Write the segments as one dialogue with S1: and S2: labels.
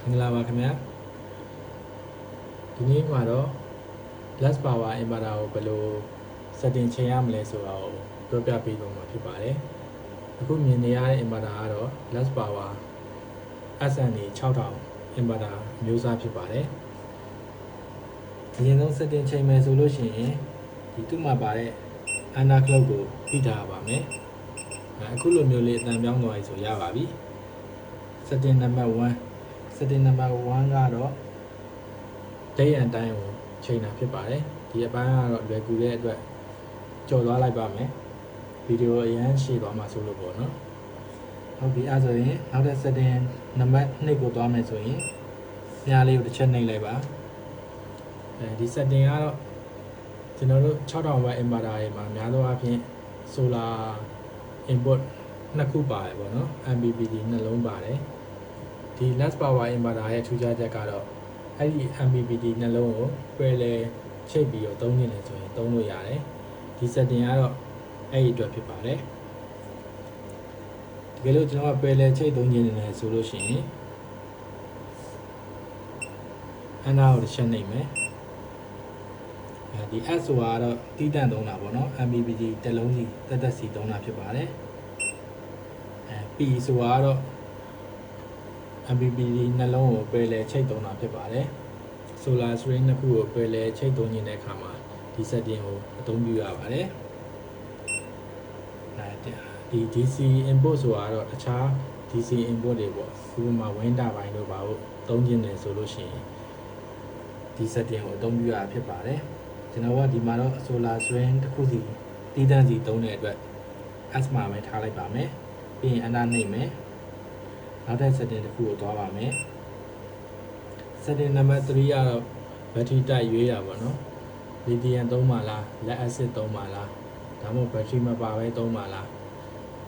S1: င်္ဂလာပါခင်ဗျာဒီနေ့မှာတော့ glass power inverter ကိုဘယ်လို setting ချိန်ရမလဲဆိုတာကိုပြောပြပေးသွားမှာဖြစ်ပါတယ်အခုမြင်နေရတဲ့ inverter ကတော့ glass power SNA 6000 inverter မျိုးစားဖြစ်ပါတယ်အရင်ဆုံး setting ချိန်မယ်ဆိုလို့ရှိရင်ဒီသူ့မှာပါတဲ့ under clock ကိုဖိထားပါမယ်အခုလိုမျိုးလေးအတန်ပြောင်းသွားပြီဆိုရပါပြီ setting number 1 setting number 1ကတော့ day and time ကိုချိန်တာဖြစ်ပါတယ်ဒီအပိုင်းကတော့လွယ်ကူတဲ့အတွက်ကြော်သွားလိုက်ပါမယ်ဗီဒီယိုအရင်ရှင်းသွားမှာဆိုလို့ပေါ့နော်ဟုတ်ပြီအဲ့ဆိုရင်နောက်တဲ့ setting number 2ကိုသွားမယ်ဆိုရင်ညလေးကိုတစ်ချက်နှိပ်လိုက်ပါဒီ setting ကတော့ကျွန်တော်တို့6000 watt inverter တွေမှာများသောအားဖြင့် solar input နှစ်ခုပါတယ်ပေါ့နော် MPPT နှလုံးပါတယ်ဒီ less power inverter ရဲ့ထူးခြားချက်ကတော့အဲ့ဒီ MPPT နှလုံးကိုပယ်လေချိတ်ပြီးတော့သုံးနေတယ်ဆိုရင်သုံးလို့ရတယ်ဒီ setting ကတော့အဲ့ဒီအတွက်ဖြစ်ပါတယ်တကယ်လို့ကျွန်တော်ကပယ်လေချိတ်သုံးနေတယ်ဆိုလို့ရှိရင်အနာကိုတစ်ချက်နှိပ်မယ်ဒီ S ဆိုတာတော့တီးတန့်သုံးတာပေါ့နော် MPPT တစ်လုံးစီတက်စီသုံးတာဖြစ်ပါတယ်P ဆိုတာတော့ MPPT နှလုံးကိုပယ်လေချိတ်သုံးတာဖြစ်ပါတယ် Solar string နှစ်ခုကိုပယ်လေချိတ်သုံးနေတဲ့အခါမှာဒီ setting ကိုအသုံးပြုရပါတယ်ဒီ DC input ဆိုတာတော့တခြား DC input တွေပေါ့ဥပမာ wind turbine တို့ပါလို့သုံးခြင်းတယ်ဆိုလို့ရှိရင်ဒီ setting ကိုအသုံးပြုရဖြစ်ပါတယ်ကျွန်တော်ကဒီမှာတော့ Solar string တစ်ခုစီတီးတန့်စီသုံးတဲ့အတွက် S မှာပဲထားလိုက်ပါမယ်ပြီးရင်အနားနှိပ်မယ်နောက်ထပ် setting တစ်ခုကိုသွားပါမယ် setting number 3ကတော့ battery type ရွေးတာပေါ့နော် lithium သုံးပါလား lead acid သုံးပါလားဒါမှမဟုတ် battery မပါဘဲသုံးပါလား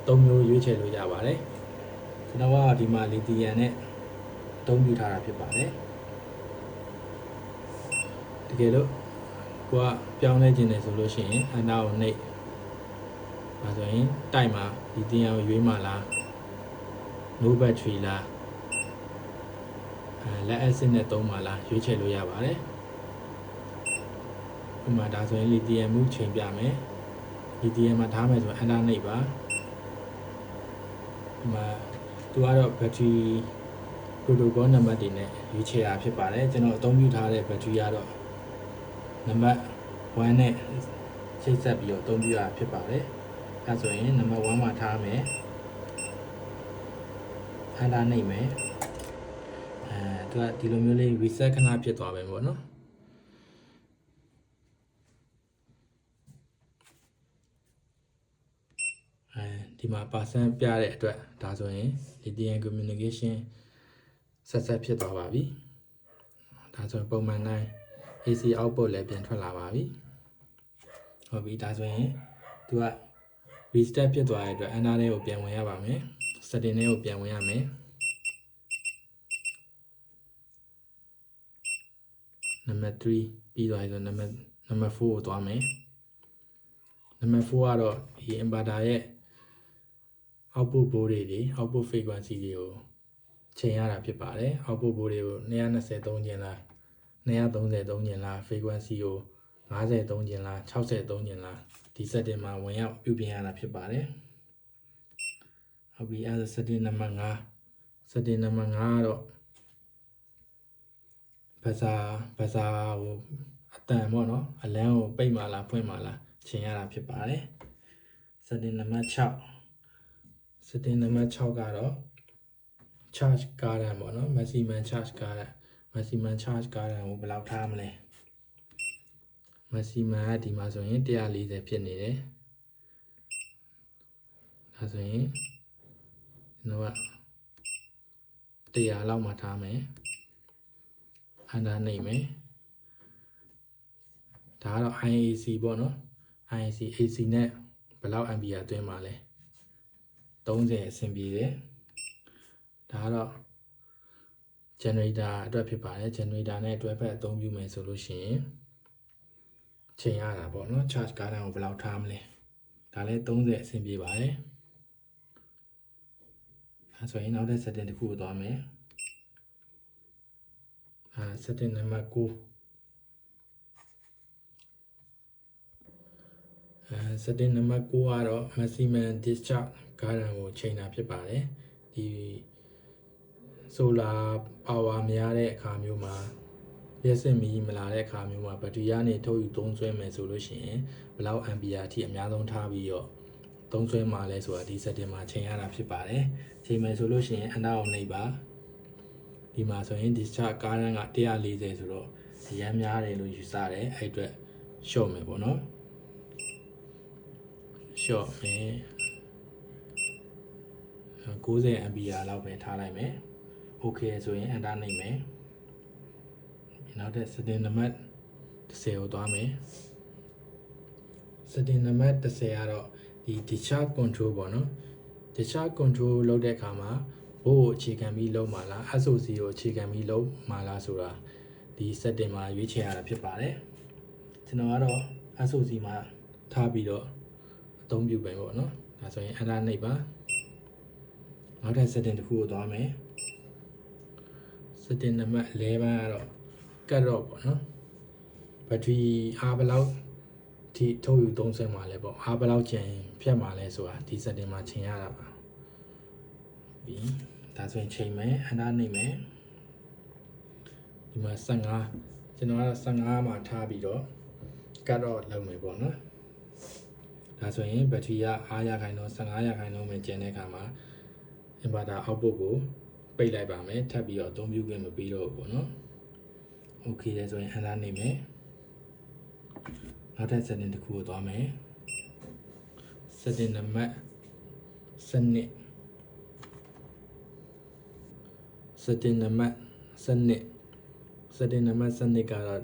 S1: သုံးမျိုးရွေးချယ်လို့ရပါတယ်ကျွန်တော်ကဒီမှာ lithium နဲ့အသုံးပြုထားတာဖြစ်ပါတယ်တကယ်လို့ကိုကပြောင်းလဲခြင်းတယ်ဆိုလို့ရှိရင်အနားကိုနှိပ်ဒါဆိုရင်တိုက်မှာ lithium ကိုရွေးမှာလား no battery လားlead acid နဲ့သုံးပါလားရွေးချယ်လို့ရပါတယ်ဥပမာဒါဆိုရင် lithium မှုချိန်ပြမယ် lithium မှာထားမယ်ဆိုရင်အနားနှိပ်ပါဒီမှာသူကတော့ battery protocol နံပါတ်တွေနဲ့ရွေးချယ်ရဖြစ်ပါတယ်ကျွန်တော်အသုံးပြုထားတဲ့ battery ကတော့နံပါတ်1နဲ့ချိတ်ဆက်ပြီးတော့အသုံးပြုရဖြစ်ပါတယ်အဲဆိုရင်နံပါတ်1မှာထားမယ်အနားနှိပ်မယ်သူကဒီလိုမျိုးလေး reset ခဏဖြစ်သွားပဲပေါ့နော်ဒီမှာ percent ပြတဲ့အတွက်ဒါဆိုရင် lithium communication ဆက်ဖြစ်သွားပါပြီဒါဆိုရင်ပုံမှန်တိုင်း AC output လည်းပြန်ထွက်လာပါပြီဟုတ်ပြီဒါဆိုရင်သူက reset ဖြစ်သွားတဲ့အတွက်အနားလေးကိုပြန်ဝင်ရပါမယ် setting လေးကိုပြန်ဝင်ရမယ်နံပါတ်3ပြီးသွားပြီဆိုနံပါတ်4ကိုသွားမယ်နံပါတ်4ကတော့ဒီ inverter ရဲ့ output voltage တွေ output frequency တွေကိုချိန်ရတာဖြစ်ပါတယ် output voltage ကို220သုံးခြင်းလား230သုံးခြင်းလား frequency ကို50သုံးခြင်းလား60သုံးခြင်းလားဒီ setting မှာဝင်ရောက်ပြုပြင်ရတာဖြစ်ပါတယ်ဟုတ်ပြီအဲဒါ setting number 5 setting number 5ကတော့ဘာသာကိုအတန်ပေါ့နော်အလန်းကိုပိတ်မှလားဖွင့်မှလားချိန်ရတာဖြစ်ပါတယ် setting number 6 setting number 6ကတော့ charge current ပေါ့နော် maximum charge current ကိုဘယ်လောက်ထားမလဲ maximum ကဒီမှာဆိုရင်140ဖြစ်နေတယ်ဒါဆိုရင်ကျွန်တော်က100လောက်မှထားမယ်အနားနှိပ်မယ်ဒါကတော့ IAC ပေါ့နော် IAC AC နဲ့ဘယ်လောက် ampere သွင်းပါလဲ30အဆင်ပြေတယ်ဒါကတော့ generator အတွက်ဖြစ်ပါတယ် generator နဲ့တွဲဖက်အသုံးပြုမယ်ဆိုလို့ရှိရင်ချိန်ရတာပေါ့နော် charge current ကိုဘယ်လောက်ထားမလဲဒါလည်း30အဆင်ပြေပါတယ်အဲဆိုရင်နောက်တဲ့ setting တစ်ခုကိုသွားမယ် setting နံပါတ်9setting နံပါတ်9ကတော့ maximum discharge current ကိုချိန်တာဖြစ်ပါတယ်ဒီ solar power များတဲ့အခါမျိုးမှာလျှက်စစ်မီးမလာတဲ့အခါမျိုးမှာဘက်ထရီကနေထုတ်ယူသုံးစွဲမယ်ဆိုလို့ရှိရင်ဘယ်လောက် ampere အထိအများဆုံးထားပြီးတော့သုံးစွဲမှာလဲဆိုတာဒီ setting မှာချိန်ရတာဖြစ်ပါတယ်ချိန်မယ်ဆိုလို့ရှိရင်အနောက်အောင်နှိပ်ပါဒီမှာဆိုရင် discharge current က140ဆိုတော့အရမ်းများတယ်လို့ယူဆတယ်အဲ့အတွက် short မယ်ပေါ့နော် short မယ်90 ampere လောက်ပဲထားလိုက်မယ် okay ဆိုရင် enter နှိပ်မယ်နောက်တဲ့ setting နံပါတ်10ကိုသွားမယ် setting နံပါတ်10ကတော့ဒီ discharge control ပေါ့နော် discharge control လုပ်တဲ့အခါမှာဘို့ကိုအခြေခံပြီးလုပ်မှာလား SOC ကိုအခြေခံပြီးလုပ်မှာလားဆိုတာဒီ setting မှာရွေးချယ်ရတာဖြစ်ပါတယ်ကျွန်တော်ကတော့ SOC မှာထားပြီးတော့အသုံးပြုပဲပေါ့နော်ဒါဆိုရင် enter နှိပ်ပါနောက်ထပ် setting တစ်ခုကိုသွားမယ် setting နံပါတ်11ကတော့ cut off ပေါ့နော်ဘက်ထရီအားဘယ်လောက်ထိထုတ်ယူသုံးစွဲမှာလဲပေါ့အားဘယ်လောက်ချိန်ဖြတ်မှာလဲဆိုတာဒီ setting မှာချိန်ရတာပါပြီးဒါဆိုရင်ချိန်မယ်အနားနေမယ်ဒီမှာ15ကျွန်တော်ကတော့15မှာထားပြီးတော့ cut off လုပ်မယ်ပေါ့နော်ဒါဆိုရင်ဘက်ထရီကအားရခိုင်တော့15ရာခိုင်နှုန်းပဲကျန်တဲ့အခါမှာ inverter output ကိုပိတ်လိုက်ပါမယ်ထပ်ပြီးတော့အသုံးပြုခွင့်မပေးတော့ဘူးပေါ့နော် okay လဲဆိုရင်အနားနေမယ်နောက်ထပ် setting တစ်ခုကိုသွားမယ် setting နံပါတ်7 setting နံပါတ်7 setting နံပါတ်7ကတော့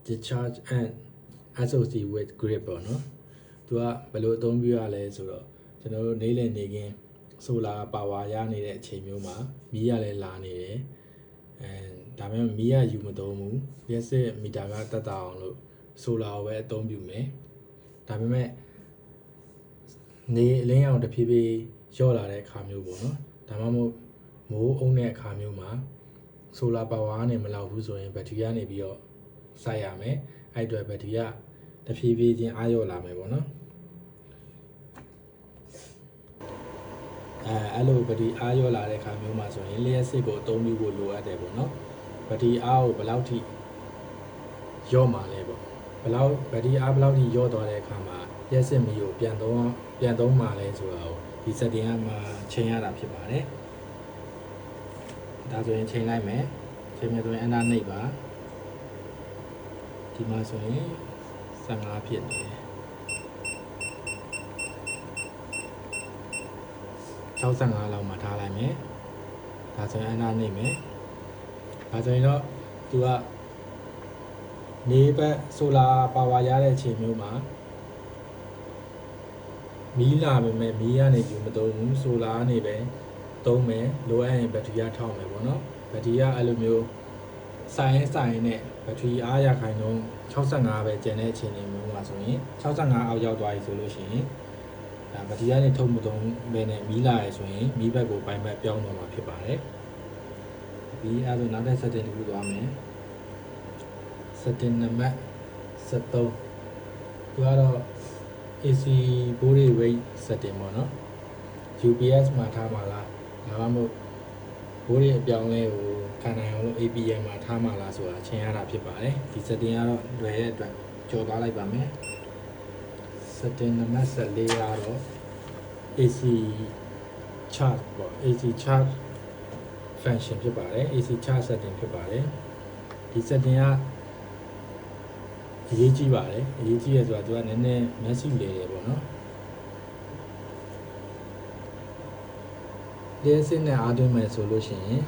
S1: discharge and SOC with grid ပေါ့နော်သူကဘယ်လိုအသုံးပြုရလဲဆိုတော့ကျွန်တော်တို့နေ့လည်နေခင်း solar power ရနေတဲ့အချိန်မျိုးမှာမီးရလဲလာနေတယ်ဒါပေမဲ့မီးရယူမသုံးဘူးလျှက်စစ်မီတာကတက်တာအောင်လို့ solar ကိုပဲအသုံးပြုမယ်ဒါပေမဲ့နေအလင်းရောင်တဖြည်းဖြည်းလျော့လာတဲ့အခါမျိုးပေါ့နော်ဒါမှမဟုတ်မိုးအုံတဲ့အခါမျိုးမှာ solar power နဲ့မလောက်ဘူးဆိုရင်ဘက်ထရီကနေပြီးတော့စိုက်ရမယ်အဲ့အတွက်ဘက်ထရီကတဖြည်းဖြည်းချင်းအားလျော့လာမယ်ပေါ့နော်အဲ့လိုဘက်ထရီအားလျော့လာတဲ့အခါမျိုးမှာဆိုရင်လျှက်စစ်ကိုအသုံးပြုဖို့လိုအပ်တယ်ပေါ့နော်ဘက်ထရီအားကိုဘယ်လောက်ထိလျော့မှာလဲပေါ့ဘယ်လောက်ဘက်ထရီအားဘယ်လောက်ထိလျော့သွားတဲ့အခါမှာလျှက်စစ်မီးကိုပြန်သုံးမှာလဲဆိုတာကိုဒီ setting မှာချိန်ရတာဖြစ်ပါတယ်ဒါဆိုရင်ချိန်လိုက်မယ်ချိန်မယ်ဆိုရင် enter နှိပ်ပါဒီမှာဆိုရင်15ဖြစ်နေတယ်65လောက်မှာထားလိုက်မယ်ဒါဆိုရင် enter နှိပ်မယ်ဒါဆိုရင်တော့သူကနေဘက် solar power ရတဲ့အချိန်မျိုးမှာမီးလာပေမဲ့မီးကနေယူမသုံးဘူး solar ကနေပဲသုံးမယ်လိုအပ်ရင်ဘက်ထရီကထောက်မယ်ပေါ့နော်ဘက်ထရီကအဲ့လိုမျိုးဆိုင်နဲ့ဘက်ထရီအားရခိုင်နှုန်း65ပဲကျန်တဲ့အချိန်မျိုးမှာဆိုရင်65အောက်ရောက်သွားပြီဆိုလို့ရှိရင်ဒါဘက်ထရီကနေထုတ်မသုံးဘဲနဲ့မီးလာရဆိုရင်မီးဘက်ကိုပိုင်ဘက်ပြောင်းသွားမှာဖြစ်ပါတယ်ပြီးအဲ့ဒါနောက်တဲ့ setting တစ်ခုသွားမယ် setting နံပါတ်73သူကတော့ AC body rate setting ပေါ့နော် UPS မှာထားမှာလားဒါမှမဟုတ် body အပြောင်းလဲကိုခံနိုင်အောင်လို့ APM မှာထားမှာလားဆိုတာချိန်ရတာဖြစ်ပါတယ်ဒီ setting ကတော့လွယ်တဲ့အတွက်ကြော်သွားလိုက်ပါမယ် setting နံပါတ်14ကတော့ AC charge ပေါ့ AC charge function ဖြစ်ပါတယ် AC charge setting ဖြစ်ပါတယ်ဒီ setting ကအရေးကြီးပါတယ်အရေးကြီးရဆိုတာသူကနည်းနည်း messy လေတယ်ပေါ့နော်လျှက်စစ်နဲ့အားသွင်းမယ်ဆိုလို့ရှိရင်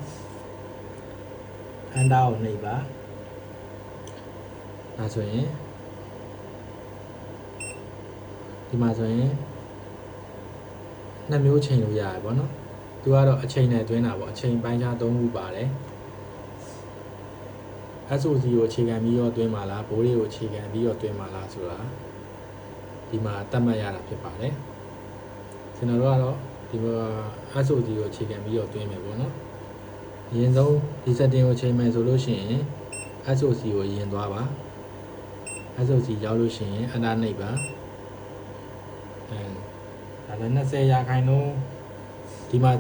S1: အန်တာကိုနှိပ်ပါဒါဆိုရင်ဒီမှာဆိုရင်နှစ်မျိုးချိန်လို့ရတယ်ပေါ့နော်သူကတော့အချိန်နဲ့တွင်းတာပေါ့အချိန်ပိုင်းခြား၃ခုပါတယ် SOC ကိုအခြေခံပြီးတော့တွင်းမှာလားဘိုးတွေကိုအခြေခံပြီးတော့တွင်းမှာလားဆိုတာဒီမှာသတ်မှတ်ရတာဖြစ်ပါတယ်ကျွန်တော်တို့ကတော့ဒီမှာ SOC ကိုအခြေခံပြီးတော့တွင်းမယ်ပေါ့နော်ဒီ ရင်ဆုံးဒီ setting ကိုချိန်မယ်ဆိုလို့ရှိရင် SOC ကိုရင်သွားပါ SOC ရောက်လို့ရှိရင်အနာနှိပ်ပါဒါလည်း20ရာခိုင်နှုန်းဒီမှာ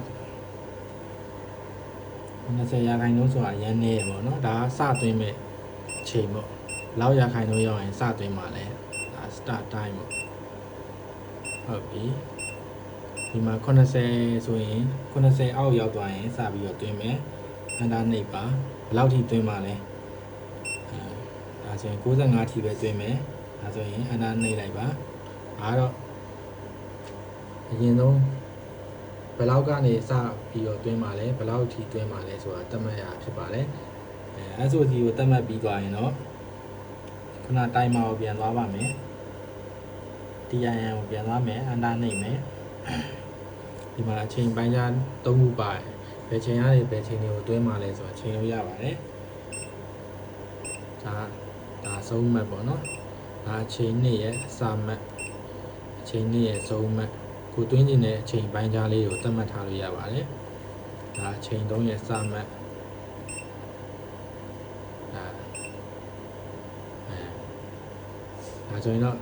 S1: 20ရာခိုင်နှုန်းဆိုတာရန်နေရပေါ့နော်ဒါစသွင်းမဲ့ချိန်ပေါ့လောက်ရာခိုင်နှုန်းရောက်ရင်စသွင်းမှာလဲဒါ start time ပေါ့ဟုတ်ပြီဒီမှာ80ဆိုရင်80အောက်ရောက်သွားရင်စပြီးတော့သွင်းမယ်အန်တာနှိပ်ပါဘယ်လောက်ထိသွင်းမှာလဲဒါဆိုရင်95ထိပဲသွင်းမယ်ဒါဆိုရင်အန်တာနှိပ်လိုက်ပါဒါတော့အရင်ဆုံးဘယ်လောက်ကနေစပြီးတော့တွင်းမှာလဲဘယ်လောက်ထိတွင်းမှာလဲဆိုတာသတ်မှတ်ရဖြစ်ပါတယ်SOC ကိုသတ်မှတ်ပြီးသွားရင်တော့ခုနတိုင်မာကိုပြန်သွားပါမယ် TIN ကိုပြန်သွားမယ်အန်တာနှိပ်မယ်ဒီမှာအချိန်ပိုင်းခြား၃ခုပါတယ်ဘယ်ချိန်ကနေဘယ်ချိန်တွေကိုတွင်းမှာလဲဆိုတာချိန်လို့ရပါတယ်ဒါဆုံးမှတ်ပေါ့နော်ဒါအချိန်နေ့ရဲ့အစမှတ်အချိန်နေ့ရဲ့ဆုံးမှတ်ကိုတွင်းကျင်တဲ့အချိန်ပိုင်းခြားလေးကိုသတ်မှတ်ထားလို့ရပါတယ်ဒါအချိန်3ရဲ့စမှတ်ဒါဆိုရင်တော့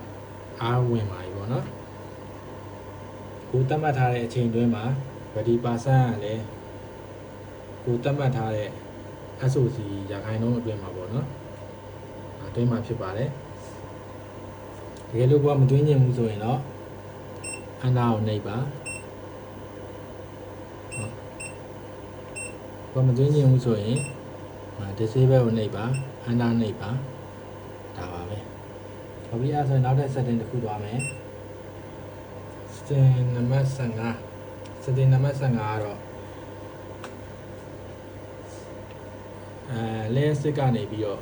S1: အားဝင်ပါပြီပေါ့နော်ကိုသတ်မှတ်ထားတဲ့အချိန်တွင်းမှာ ready person ကလည်းကိုသတ်မှတ်ထားတဲ့ SOC ရာခိုင်နှုန်းအတွင်းမှာပေါ့နော်အတွင်းမှာဖြစ်ပါတယ်တကယ်လို့ကမတွင်းကျင်ဘူးဆိုရင်တော့အန်တာကိုနှိပ်ပါဘာမသွင်းခြင်းဘူးဆိုရင် disable ကိုနှိပ်ပါအန်တာနှိပ်ပါဒါပါပဲဟုတ်ပြီအဲ့ဆိုရင်နောက်ထပ် setting တစ်ခုသွားမယ် setting နံပါတ်15 setting နံပါတ်15ကတော့layer 6ကနေပြီးတော့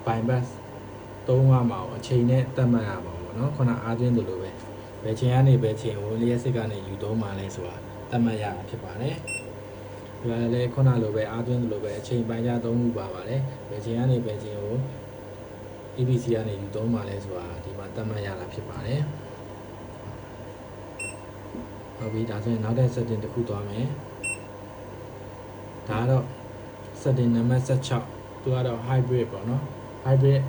S1: bypass သုံးရမှာအချိန်နဲ့သတ်မှတ်ရမှာပေါ့နော်ခုနအားသွင်းသလိုပဲဘယ်ချိန်ကနေဘယ်ချိန်ကို layer 6ကနေယူသုံးမှာလဲဆိုတာသတ်မှတ်ရမှာဖြစ်ပါတယ်ဒါလည်းခုနလိုပဲအားသွင်းသလိုပဲအချိန်ပိုင်းခြားသုံးခုပါပါတယ်ဘယ်ချိန်ကနေဘယ်ချိန်ကို EPC ကနေယူသုံးမှာလဲဆိုတာဒီမှာသတ်မှတ်ရတာဖြစ်ပါတယ်ဟုတ်ပြီဒါဆိုရင်နောက်တဲ့ setting တစ်ခုသွားမယ်ဒါကတော့ setting နံပါတ်16သူကတော့ hybrid ပေါ့နော် hybrid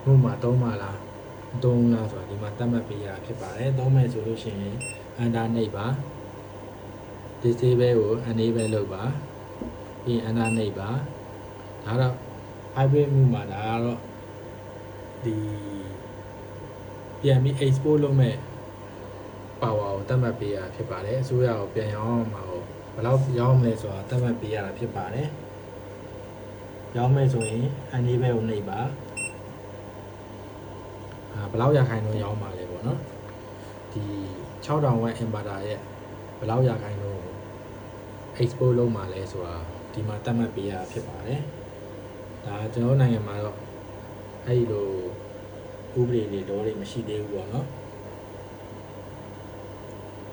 S1: မှုမှာသုံးပါလားသုံးလားဆိုတာဒီမှာသတ်မှတ်ပေးရဖြစ်ပါတယ်သုံးမယ်ဆိုလို့ရှိရင် under နှိပ်ပါ disable ကို enable လုပ်ပါပြီး under နှိပ်ပါဒါတော့ hybrid မှုမှာဒါကတော့ဒီပြန်ပြီး export လုပ်မဲ့ power ကိုသတ်မှတ်ပေးရဖြစ်ပါတယ်အစိုးရကိုပြန်ရောင်းမှာကိုဘယ်လောက်ရောင်းမလဲဆိုတာသတ်မှတ်ပေးရတာဖြစ်ပါတယ်ရောင်းမယ်ဆိုရင် enable ကိုနှိပ်ပါဘယ်လောက်ရာခိုင်နှုန်းရောင်းမှာလဲပေါ့နော်ဒီ6000 watt inverter ရဲ့ဘယ်လောက်ရာခိုင်နှုန်း export လုပ်မှာလဲဆိုတာဒီမှာသတ်မှတ်ပေးရဖြစ်ပါတယ်ဒါကျွန်တော်နိုင်ငံမှာတော့အဲ့ဒီလိုဥပဒေတွေတော့မရှိသေးဘူးပေါ့နော်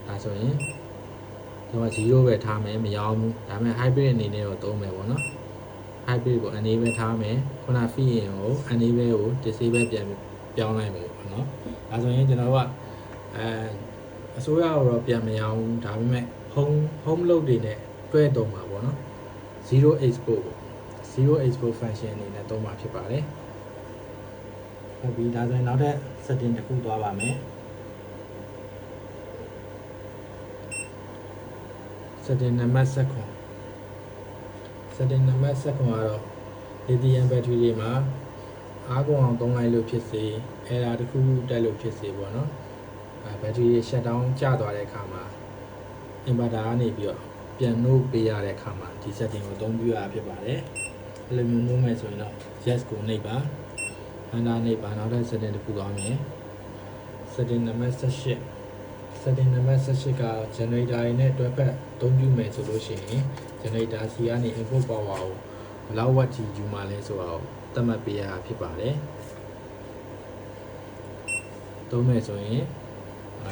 S1: ဒါဆိုရင်ကျွန်တော်0ပဲထားမယ်မရောင်းဘူးဒါပေမဲ့ hybrid အနေနဲ့တော့သုံးမယ်ပေါ့နော် hybrid ကို enable ထားမယ်ခုန feed in ကို enable ကို disable ပြန်ပြောင်းလိုက်မယ်ပေါ့နော်ဒါဆိုရင်ကျွန်တော်တို့ကအစိုးရကိုတော့ပြန်မရောင်းဘူးဒါပေမဲ့ home load တွေနဲ့တွဲသုံးမှာပေါ့နော်0 export ပေါ့0 export function အနေနဲ့သုံးမှာဖြစ်ပါတယ်ဟုတ်ပြီဒါဆိုရင်နောက်ထပ် setting တစ်ခုသွားပါမယ် setting နံပါတ်setting နံပါတ်ကတော့ lithium battery တွေမှာအားကုန်အောင်သုံးလိုက်လို့ဖြစ်စေ error တစ်ခုတက်လို့ဖြစ်စေပေါ့နော်battery တွေ shut down ကျသွားတဲ့အခါမှာ inverter ကနေပြီးတော့ပြန်နှုတ်ပေးရတဲ့အခါမှာဒီ setting ကိုအသုံးပြုရဖြစ်ပါတယ်အဲ့လိုမျိုးနှုတ်မယ်ဆိုရင်တော့ yes ကိုနှိပ်ပါအန်တာနှိပ်ပါနောက်ထပ် setting တစ်ခုသွားမယ် setting နံပါတ်setting နံပါတ်18က generator တွေနဲ့တွဲဖက်အသုံးပြုမယ်ဆိုလို့ရှိရင် generator C ကနေ input power ကိုဘယ်လောက် watt ထိယူမှာလဲဆိုတာကိုသတ်မှတ်ပေးရဖြစ်ပါတယ်သုံးမယ်ဆိုရင်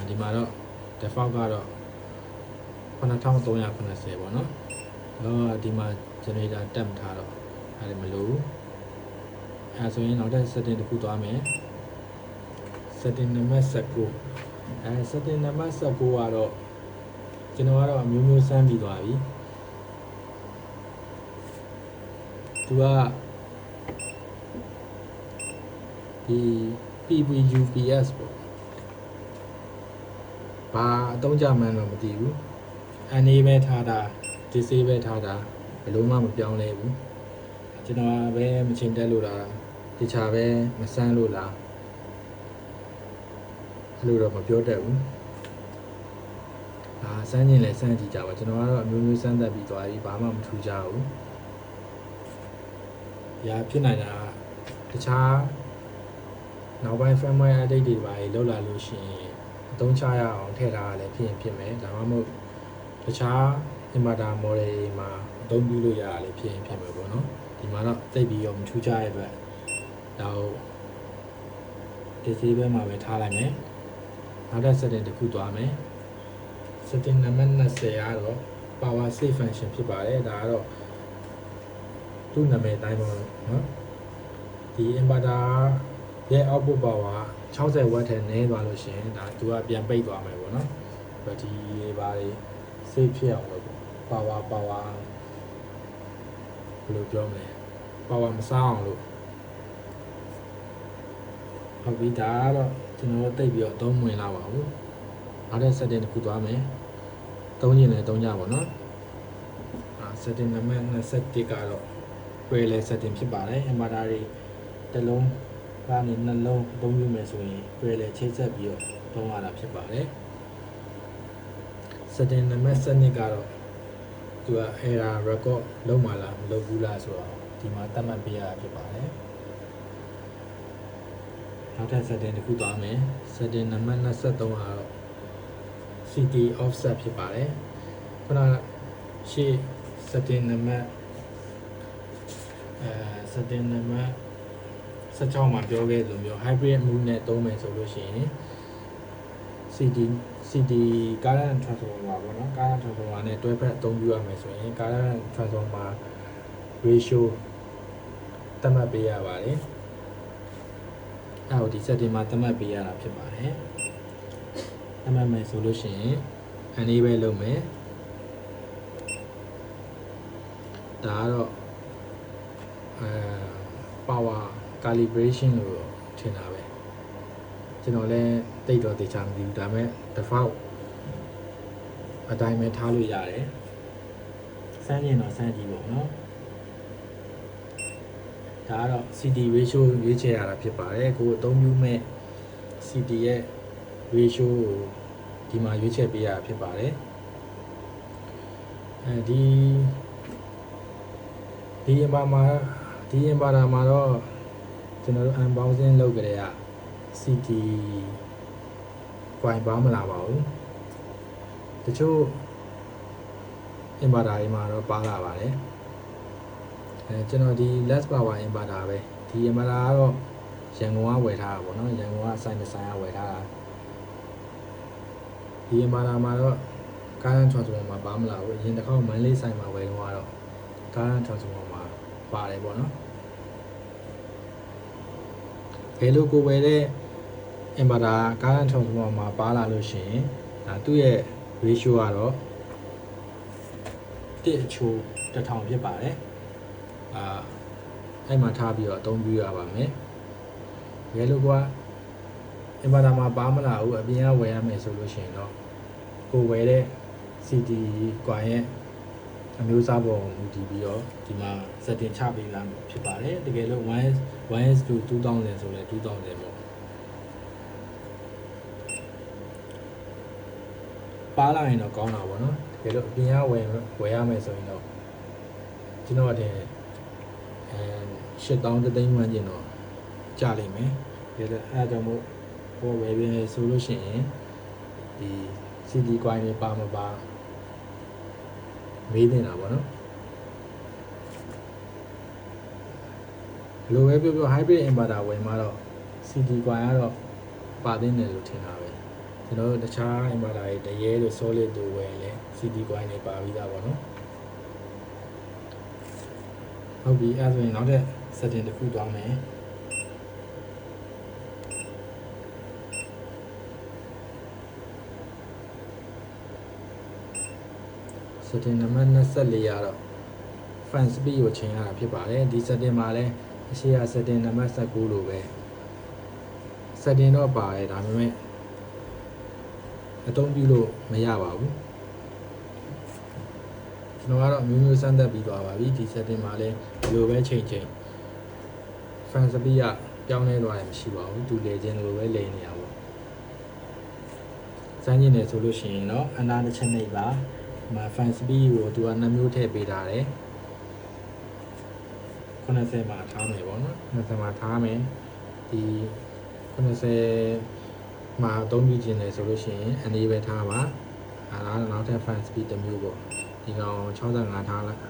S1: ဒီမှာတော့ default ကတော့9380ပေါ့နော်တော့ဒီမှာ generator တက်မထားတော့အဲ့ဒါမလို့အဲဆိုရင်နောက်ထပ် setting တစ်ခုသွားမယ် setting နံပါတ်19setting နံပါတ်19ကတော့ကျွန်တော်ကတော့အမျိုးမျိုးစမ်းပြီးသွားပြီ သူကဒီ PVUPS ပေါ့ဘာအသုံးကြမှန်းတော့မသိဘူးအနေပဲထားတာဒီစေးပဲထားတာဘယ်လိုမှမပြောင်းလဲဘူးကျွန်တော်ပဲမချိန်တက်လို့လားတခြားပဲမစမ်းလို့လားအဲ့လိုတော့မပြောတတ်ဘူးစမ်းရင်လည်းစမ်းကြည့်ကြပါကျွန်တော်ကတော့အမျိုးမျိုးစမ်းသပ်ပြီးသွားပြီဘာမှမထူးကြဘူးရာဖြစ်နိုင်တာတခြားနောက်ပိုင်း firmware update တွေပါလောက်လာလို့ရှိရင်အသုံးချရအောင်ထည့်ထားရလဲဖြစ်ရင်ဖြစ်မယ်ဒါမှမဟုတ်တခြား inverter model တွေမှာအသုံးပြုလို့ရတာလဲဖြစ်ရင်ဖြစ်မယ်ပေါ့နော်ဒီမှာတော့သိပြီးရောမထူးကြရဲ့အတွက်တော့ဒီစီးဘက်မှာပဲထားလိုက်မယ်နောက်တစ် setting တစ်ခုသွားမယ် setting နံပါတ်20ကတော့ power save function ဖြစ်ပါတယ်ဒါကတော့သူ့နာမည်အတိုင်းပေါ့နော်ဒီ inverter ရဲ့ output power 60 watt ထဲနည်းသွားလို့ရှိရင်ဒါသူကပြန်ပိတ်သွားမယ်ပေါ့နော်ဘက်ထရီတွေပါတွေ save ဖြစ်အောင်လို့ power ဘယ်လိုပြောမလဲ power မစားအောင်လို့ဟုတ်ပြီဒါကတော့ကျွန်တော်တို့တိတ်ပြီးတော့သုံးဝင်လာပါဘူးနောက်တဲ့ setting တစ်ခုသွားမယ်သုံးရင်လည်းသုံးကြပါတော့ setting နံပါတ်21ကတော့ parallel setting ဖြစ်ပါတယ် inverter တွေတစ်လုံးကနေနှလုံးအသုံးပြုမယ်ဆိုရင် parallel ချိတ်ဆက်ပြီးတော့သုံးရတာဖြစ်ပါတယ် setting နံပါတ်12ကတော့သူက error record လုံးမလားမလုပ်ဘူးလားဆိုတော့ဒီမှာသတ်မှတ်ပေးရတာဖြစ်ပါတယ်နောက်ထပ် setting တစ်ခုသွားမယ် setting နံပါတ်23ကတော့ CT offset ဖြစ်ပါတယ်ခုနရှေ့ setting နံပါတ်setting နံပါတ်16မှာပြောခဲ့သလိုမျိုး hybrid mode နဲ့သုံးမယ်ဆိုလို့ရှိရင် CD current transformer ပေါ့နော် current transformer နဲ့တွဲဖက်အသုံးပြုရမယ်ဆိုရင် current transformer ratio သတ်မှတ်ပေးရပါတယ်အဲ့ဒီ setting မှာသတ်မှတ်ပေးရတာဖြစ်ပါတယ်သတ်မှတ်မယ်ဆိုလို့ရှိရင် enable လုပ်မယ်ဒါကတော့power calibration လို့ထင်တာပဲကျွန်တော်လည်းတိတ်တော့သိချာမသိဘူးဒါပေမဲ့ default အတိုင်းပဲထားလို့ရတယ်စမ်းရင်တော့စမ်းကြည့်ပေါ့နော်ဒါကတော့ CD ratio ရွေးချယ်ရတာဖြစ်ပါတယ်ကိုအသုံးပြုမဲ့ CD ရဲ့ ratio ကိုဒီမှာရွေးချယ်ပေးရတာဖြစ်ပါတယ်ဒီ inverter မှာတော့ကျွန်တော်တို့ unboxing လုပ်ကြတဲ့က CD ကွိုင်ပါမလာပါဘူးတချို့ inverter တွေမှာတော့ပါလာပါတယ်ကျွန်တော်ဒီ less power inverter ပဲဒီ inverter ကတော့ရန်ကုန်ကဝယ်ထားတာပေါ့နော်ရန်ကုန်ကဆိုင်ကဝယ်ထားတာဒီ inverter မှာတော့ current transformer မှာပါမလာဘူးအရင်တစ်ခေါက်မန္တလေးဆိုင်မှာဝယ်တော့ current transformer မှာပါတယ်ပေါ့နော်ဘယ်လိုကိုဝယ်တဲ့ inverter current transformer မှာပါလာလို့ရှိရင်ဒါသူ့ရဲ့ ratio ကတော့1အချိုး1000ဖြစ်ပါတယ်အဲ့မှာထားပြီးတော့အသုံးပြုရပါမယ်ဘယ်လိုကွာ inverter မှာပါမလာဘူးအပြင်ကဝယ်ရမယ်ဆိုလို့ရှိရင်တော့ကိုဝယ်တဲ့ CD ကွာရဲ့အမျိုးအစားပေါ်မူတည်ပြီးတော့ဒီမှာ setting ချပေးလာဖြစ်ပါတယ်တကယ်လို့ 1S to 2000ဆိုလဲ2000ပေါ့ပါလာရင်တော့ကောင်းတာပေါ့နော်တကယ်လို့အပြင်ကဝယ်ရမယ်ဆိုရင်တော့ကျွန်တော်တင်8000သိန်းဝန်းကျင်တော့ကျလိမ့်မယ်ဒါလည်းအဲအကြောင်းမို့ဟိုဝယ်ပြီးဆိုလို့ရှိရင်ဒီ CD coin တွေပါမပါမေးနေတာပေါ့နော်လိုပဲပြောပြော hybrid inverter ဝယ်မှာတော့ CD coin ကတော့ပါသင့်တယ်လို့ထင်တာပဲကျွန်တော်တို့တခြား inverter တွေတရေလို့ solid တို့ဝယ်လဲ CD coin တွေပါပြီးသားပေါ့နော်ဟုတ်ပြီအဲ့ဆိုရင်နောက်တဲ့ setting တစ်ခုသွားမယ်setting နံပါတ်24ရတော့ fan speed ကိုချိန်ရတာဖြစ်ပါတယ်ဒီ setting မှာလည်းအရှိရ setting နံပါတ်19လို့ပဲ setting တော့ပါတယ်ဒါပေမဲ့အသုံးပြုလို့မရပါဘူးကျွန်တော်ကတော့မျိုးမျိုးစမ်းသပ်ပြီးသွားပါပြီဒီ setting မှာလည်းဒီလိုပဲချိန် fan speed ကပြောင်းလဲသွားတယ်မရှိပါဘူးသူလေခြင်းလိုပဲလေနေရပါစမ်းကျင်တယ်ဆိုလို့ရှိရင်တော့အနာတစ်ချက်နှိပ်ပါဒီမှာ fan speed ကိုသူက2မျိုးထည့်ပေးထားတယ်90မှာထားမယ်ပေါ့နော်90မှာထားမယ်ဒီ90မှာအသုံးပြုခြင်းတယ်ဆိုလို့ရှိရင်အနေပဲထားပါအဲ့ဒါနောက်ထပ် fan speed တစ်မျိုးပေါ့ဒီကောင်65ထားလိုက်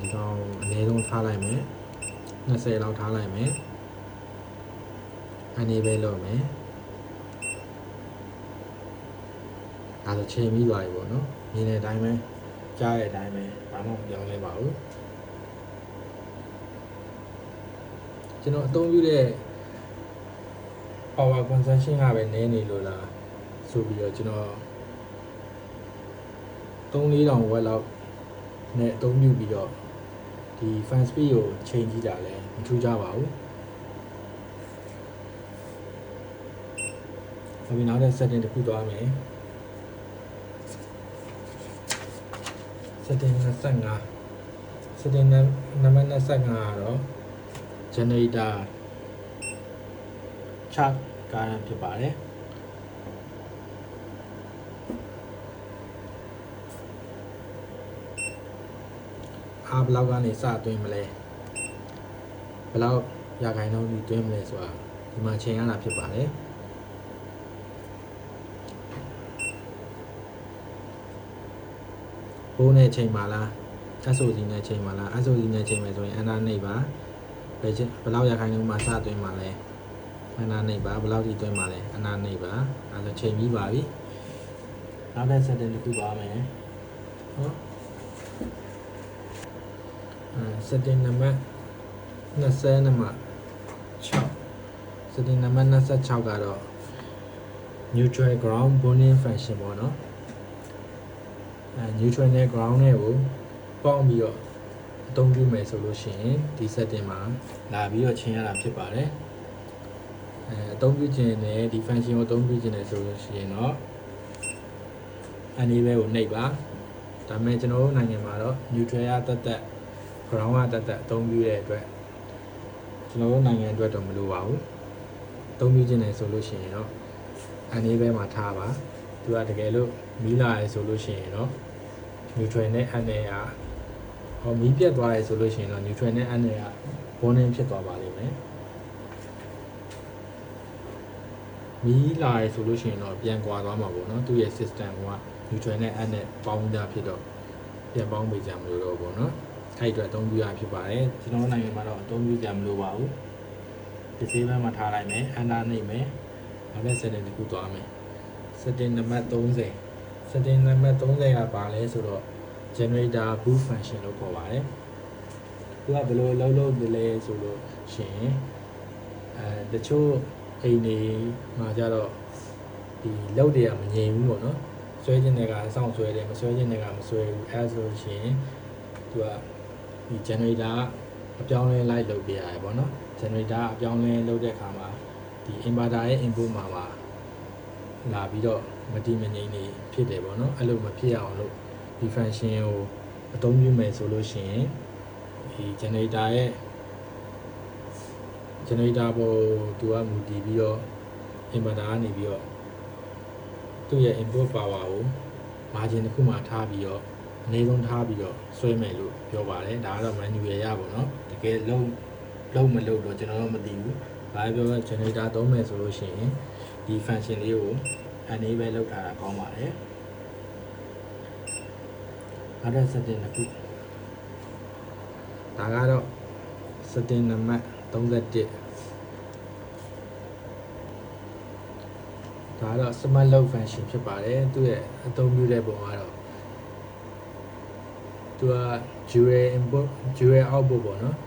S1: ဒီကောင်အနည်းဆုံးထားလိုက်မယ်20လောက်ထားလိုက်မယ်အနေပဲလုပ်မယ်ဒါဆိုချိန်ပြီးသွားပြီပေါ့နော်မြင်တဲ့အတိုင်းပဲကြားတဲ့အတိုင်းပဲဘာမှမပြောင်းလဲပါဘူးကျွန်တော်အသုံးပြုတဲ့ power consumption ကပဲနည်းနေလို့လားဆိုပြီးတော့ကျွန်တော်3-4,000 watt လောက်နဲ့အသုံးပြုပြီးတော့ဒီ fan speed ကိုချိန်ကြည့်တာလည်းမထူးကြပါဘူးအခုနောက်တဲ့ setting တစ်ခုသွားမယ် setting 25 setting နံပါတ်25ကတော့ generator chart ကားဖြစ်ပါတယ်အားဘယ်လောက်ကနေစသွင်းမလဲဘယ်လောက်ရာခိုင်နှုန်းဒီသွင်းမလဲဆိုတာဒီမှာချိန်ရတာဖြစ်ပါတယ်ဘိုးနဲ့ချိန်ပါလား SOC နဲ့ချိန်ပါလား SOC နဲ့ချိန်မယ်ဆိုရင်အနာနှိပ်ပါဘယ်လောက်ရာခိုင်နှုန်းမှာစသွင်းမှာလဲအနာနှိပ်ပါဘယ်လောက်ထိသွင်းမှာလဲအနာနှိပ်ပါအဲဆိုချိန်ပြီးပါပြီနောက်တဲ့ setting တစ်ခုပါမယ်ဟုတ်setting နံပါတ်20နံပါတ်6 setting နံပါတ်26ကတော့ neutral ground bonding function ပေါ့နော်neutral နဲ့ ground နဲ့ကိုပေါင်းပြီးတော့အသုံးပြုမယ်ဆိုလို့ရှိရင်ဒီ setting မှာလာပြီးတော့ချိန်ရတာဖြစ်ပါတယ်အသုံးပြုခြင်းနဲ့ဒီ function ကိုအသုံးပြုခြင်းနဲ့ဆိုလို့ရှိရင်တော့အနေပဲကိုနှိပ်ပါဒါပေမဲ့ကျွန်တော်တို့နိုင်ငံမှာတော့ neutral ရတက်တက် ground ကတက်တက်အသုံးပြုတဲ့အတွက်ကျွန်တော်တို့နိုင်ငံအတွက်တော့မလိုပါဘူးအသုံးပြုခြင်းနဲ့ဆိုလို့ရှိရင်တော့အနေပဲမှာထားပါသူကတကယ်လို့မီးလာရဲဆိုလို့ရှိရင်တော့ neutral နဲ့ အနေကမီးပြတ်သွားရဲဆိုလို့ရှိရင်တော့ neutral နဲ့အနေက bonding ဖြစ်သွားပါလိမ့်မယ်မီးလာရဲဆိုလို့ရှိရင်တော့ပြန်ကွာသွားမှာပေါ့နော်သူ့ရဲ့ system က neutral နဲ့ အနေပေါင်းကြဖြစ်တော့ပြန်ပေါင်းပေးကြမလို့တော့ပေါ့နော်အဲ့အတွက်အသုံးပြုရဖြစ်ပါတယ်ကျွန်တော်နိုင်ငံမှာတော့အသုံးပြုကြမလို့ပါဘူးဒီစေးဘက်မှာထားလိုက်မယ်အနာနှိပ်မယ်နောက်တဲ့ setting တစ်ခုသွားမယ် setting နံပါတ်30 setting နံပါတ်30ကပါလဲဆိုတော့ generator boost function လို့ခေါ်ပါတယ်သူကဘယ်လိုလုပ်လဲဆိုလို့ရှိရင်တချို့အိမ်တွေမှာကြတော့ဒီလောက်တွေကမငြိမ်ဘူးပေါ့နော်ဆွဲခြင်းတွေကစောင့်ဆွဲတယ်မဆွဲခြင်းတွေကမဆွဲဘူးအဲဆိုရှင်သူကဒီ generator ကအပြောင်းလဲလိုက်လုပ်ပြရတယ်ပေါ့နော် generator အပြောင်းလဲလုပ်တဲ့အခါမှာဒီ inverter ရဲ့ input မှာလာပြီးတော့မတည်မငြိမ်နေဖြစ်တယ်ပေါ့နော်အဲ့လိုမဖြစ်အောင်လို့ဒီ function ကိုအသုံးပြုမယ်ဆိုလို့ရှိရင်ဒီ generator ရဲ့ generator ပေါ်သူကမူတည်ပြီးတော့ inverter ကနေပြီးတော့သူ့ရဲ့ input power ကို margin တစ်ခုမှထားပြီးတော့အနည်းဆုံးထားပြီးတော့ဆွဲမယ်လို့ပြောပါတယ်ဒါကတော့ manual ရပါတော့တကယ်လုံးမလုံးတော့ကျွန်တော်တို့မသိဘူးဘာပြောလဲ generator သုံးမယ်ဆိုလို့ရှိရင်ဒီ function လေးကိုအနေပဲလောက်ထားတာကောင်းပါတယ်အဲ့ဒါ setting တစ်ခုဒါကတော့ setting နံပါတ်31ဒါကတော့ smart load function ဖြစ်ပါတယ်သူရဲ့အသုံးပြုတဲ့ပုံကတော့သူက dual input dual output ပေါ့နော်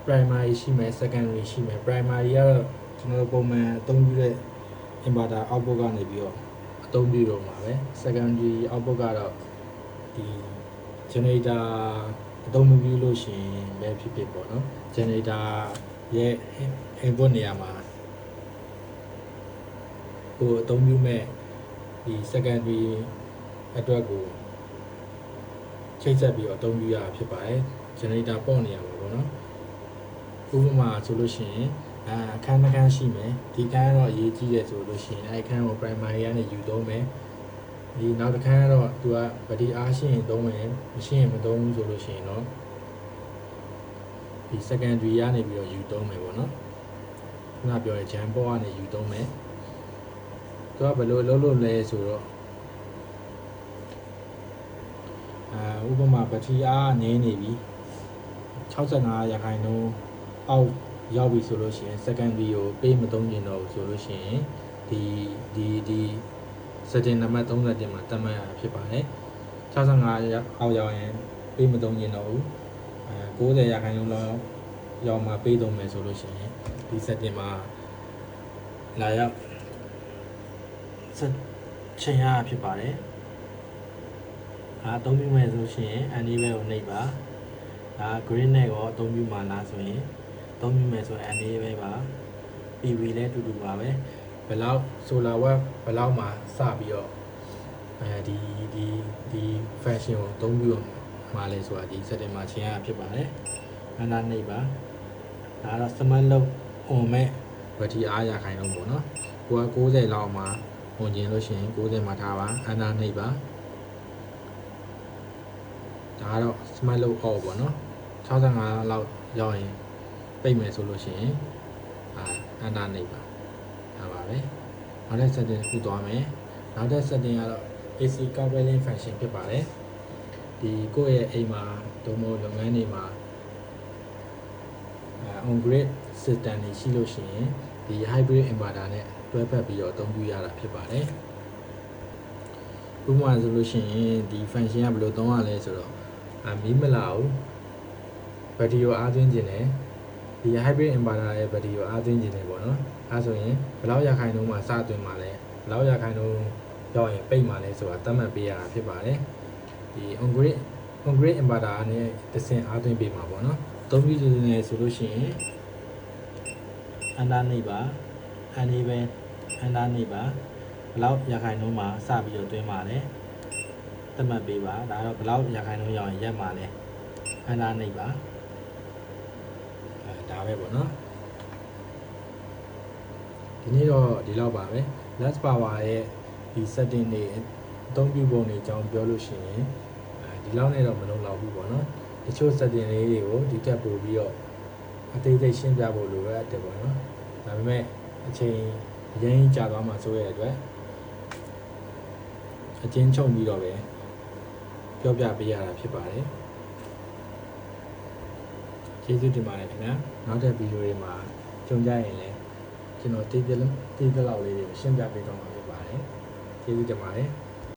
S1: primary ရှိမယ် secondary ရှိမယ် primary ကတော့ကျွန်တော်တို့ပုံမှန်အသုံးပြုတဲ့ inverter output ကနေပြီးတော့အသုံးပြုတော့မှာပဲ secondary output ကတော့ဒီ generator အသုံးမပြုလို့ရှိရင်ပဲဖြစ်ဖြစ်ပေါ့နော် generator ရဲ့ input နေရာမှာကိုအသုံးပြုမဲ့ဒီ secondary အတွက်ကိုချိတ်ဆက်ပြီးတော့အသုံးပြုရတာဖြစ်ပါတယ် generator ပေါ့နေရာမှာပေါ့နော်ဥပမာဆိုလို့ရှိရင်အခန်းတစ်ခန်းရှိမယ်ဒီခန်းကတော့အရေးကြီးတယ်ဆိုလို့ရှိရင်အခန်းကို primary ကနေယူသုံးမယ်ဒီနောက်တစ်ခန်းကတော့သူကဗတီအားရှိရင်သုံးမယ်မရှိရင်မသုံးဘူးဆိုလို့ရှိရင်တော့ဒီ secondary ကနေပြီးတော့ယူသုံးမယ်ပေါ့နော်ခုနပြောတဲ့ jam ပေါ်ကနေယူသုံးမယ်သူကဘယ်လိုလုပ်လို့လဲဆိုတော့ဥပမာဗတီအားနည်းနေပြီ65ရာခိုင်နှုန်းအောက်ရောက်ပြီဆိုလို့ရှိရင် secondary ကိုပေးမသုံးကျင်တော့ဘူးဆိုလို့ရှိရင်ဒီ setting နံပါတ်31မှာတတ်မှတ်ရတာဖြစ်ပါတယ်65အောက်ရောက်ရင်ပေးမသုံးကျင်တော့ဘူး90ရာခိုင်နှုန်းလောက်ရောက်မှပေးသုံးမယ်ဆိုလို့ရှိရင်ဒီ setting မှာလာရောက်ချိန်ရဖြစ်ပါတယ်အသုံးပြုမယ်ဆိုရှင် enable ကိုနှိပ်ပါဒါ green နဲ့ကိုအသုံးပြုမှာလားဆိုရင်အသုံးပြုမယ်ဆိုရင် enable ပါ PV လည်းတူတူပါပဲဘယ်လောက် solar watt ဘယ်လောက်မှာစပြီးတော့ဒီ function ကိုအသုံးပြုမှာလဲဆိုတာဒီ setting မှာချိန်ရဖြစ်ပါတယ်အနာနှိပ်ပါဒါတော့ smart load on မဲ့ဘက်ထရီအားရခိုင်တော့ပေါ့နော်ကိုက90လောက်မှာဝင်ကျင်လို့ရှိရင်90မှာထားပါအနာနှိပ်ပါဒါကတော့ smart load off ပေါ့နော်65လောက်ရောက်ရင်ပိတ်မယ်ဆိုလို့ရှိရင်အနာနှိပ်ပါဒါပါပဲနောက်တဲ့ setting တစ်ခုသွားမယ်နောက်တဲ့ setting ကတော့ AC coupling function ဖြစ်ပါတယ်ဒီကိုယ့်ရဲ့အိမ်မှာဒုံမို့လုပ်ငန်းတွေမှာon grid system တွေရှိလို့ရှိရင်ဒီ hybrid inverter နဲ့တွဲဖက်ပြီးတော့အသုံးပြုရတာဖြစ်ပါတယ်ဥပမာဆိုလို့ရှိရင်ဒီ function ကဘယ်လိုသုံးရလဲဆိုတော့မီးမလာဘူးဘက်ထရီကိုအားသွင်းခြင်းနဲ့ဒီ hybrid inverter ရဲ့ဘက်ထရီကိုအားသွင်းခြင်းနဲ့ပေါ့နော်အဲဆိုရင်ဘယ်လောက်ရာခိုင်နှုန်းမှာစသွင်းမှာလဲဘယ်လောက်ရာခိုင်နှုန်းရောက်ရင်ပိတ်မှာလဲဆိုတာသတ်မှတ်ပေးရတာဖြစ်ပါတယ်ဒီ on grid inverter နဲ့တစ်ဆင့်အားသွင်းပေးမှာပေါ့နော်အသုံးပြုခြင်းနဲ့ဆိုလို့ရှိရင်အန္တာနှိပ်ပါ enable အန္တာနှိပ်ပါဘယ်လောက်ရာခိုင်နှုန်းမှာစပြီးတော့တွင်းမှာလဲသတ်မှတ်ပေးပါဒါတော့ဘယ်လောက်ရာခိုင်နှုန်းရောက်ရင်ရက်မှာလဲအန္တာနှိပ်ပါဒါပဲပေါ့နော်ဒီနေ့တော့ဒီလောက်ပါပဲ last power ရဲ့ဒီ setting တွေအသုံးပြုပုံတွေအကြောင်းပြောလို့ရှိရင်ဒီလောက်နဲ့တော့မလုံလောက်ဘူးပေါ့နော်တချို့ setting လေးတွေကိုဒီတက်ပို့ပြီးတော့အသေးစိတ်ရှင်းပြဖို့လိုရတယ်ပေါ့နော်ဒါပေမဲ့အချိန်အရင်ကြာသွားမှဆိုရတဲ့အတွက်အချင်းချုပ်ပြီးတော့ပဲပြောပြပေးရတာဖြစ်ပါတယ်ကျေးဇူးတင်ပါတယ်ခင်ဗျာနောက်တဲ့ဗီဒီယိုတွေမှာကြုံကြရင်လည်းကျွန်တော်တေးသလောက်လေးတွေရှင်းပြပေးတော့မှာဖြစ်ပါတယ်ကျေးဇူးတင်ပါတယ်